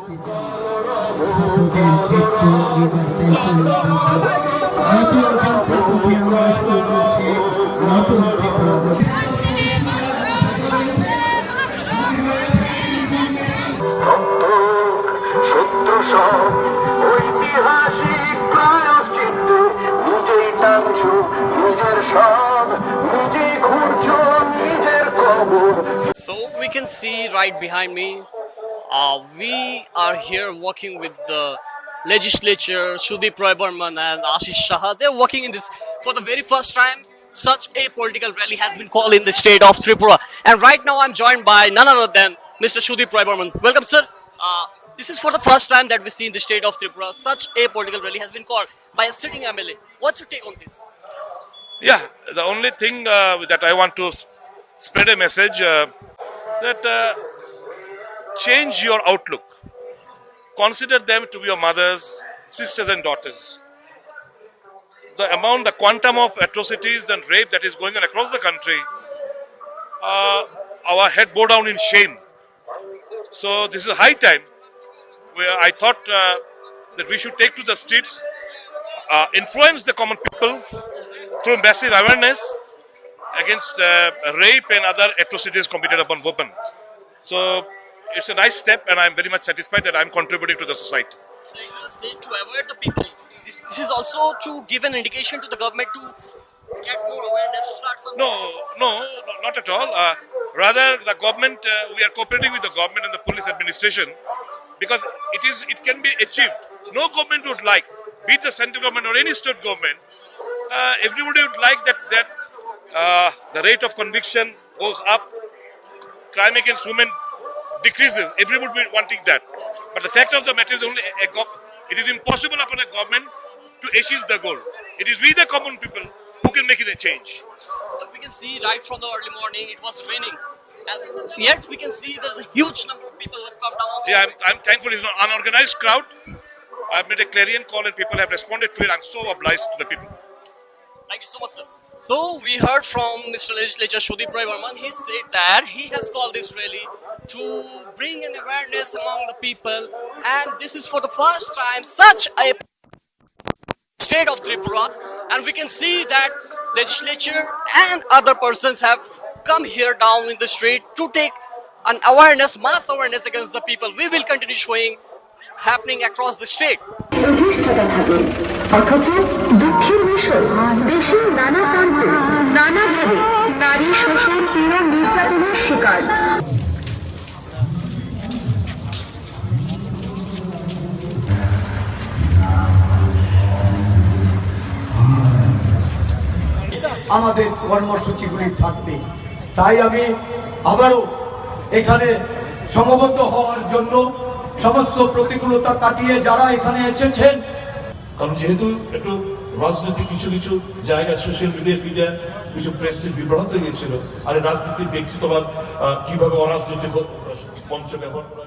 So we can see right behind me, we are here working with the legislature, Sudeep Roy Burman and Ashish Shah. They're working in this for the very first time. Such a political rally has been called in the state of Tripura. And right now I'm joined by none other than Mr. Sudeep Roy Burman. Welcome, sir. This is for the first time that we see in the state of Tripura. Such a political rally has been called by a sitting MLA. What's your take on this? Yeah, the only thing that I want to spread a message that change your outlook. Consider them to be your mothers, sisters and daughters. The quantum of atrocities and rape that is going on across the country, our head bow down in shame. So this is high time where I thought that we should take to the streets, influence the common people through massive awareness against rape and other atrocities committed upon women. So it's a nice step and I'm very much satisfied that I'm contributing to the society. So you just say to avoid the people. This is also to give an indication to the government to get more awareness, start something. No, not at all. Rather, the government, we are cooperating with the government and the police administration because it can be achieved. No government would like, be it the central government or any state government, everybody would like that the rate of conviction goes up, crime against women decreases. Everybody would be wanting that. But the fact of the matter is only it is impossible upon a government to achieve the goal. It is we the common people who can make it a change. So we can see right from the early morning it was raining. And yet we can see there's a huge number of people who have come down. Yeah, I'm thankful it's an unorganized crowd. I've made a clarion call and people have responded to it. I'm so obliged to the people. Thank you so much, sir. So we heard from Mr. Legislator Sudeep Roy Burman. He said that he has called this rally to bring an awareness among the people, and this is for the first time such a state of Tripura, and we can see that legislature and other persons have come here down in the street to take an awareness, mass awareness against the people. We will continue showing happening across the state. অথচ দুঃখের বিষয় দেশের নানা প্রান্তে নানাভাবে নারী শোষণ পীড়ন নির্যাতনের শিকার। আমাদের কর্মসূচিগুলি থাকবে, তাই আমি আবারও এখানে সমবেত হওয়ার জন্য সমস্ত প্রতিকূলতা কাটিয়ে যারা এখানে এসেছেন, কারণ যেহেতু একটু রাজনৈতিক কিছু জায়গা সোশ্যাল মিডিয়া কিছু প্রেসে বিভ্রান্ত হয়েছিল আর রাজনীতির ব্যক্তিত্ববাদ কিভাবে অরাজনৈতিক মঞ্চ ব্যবহার করা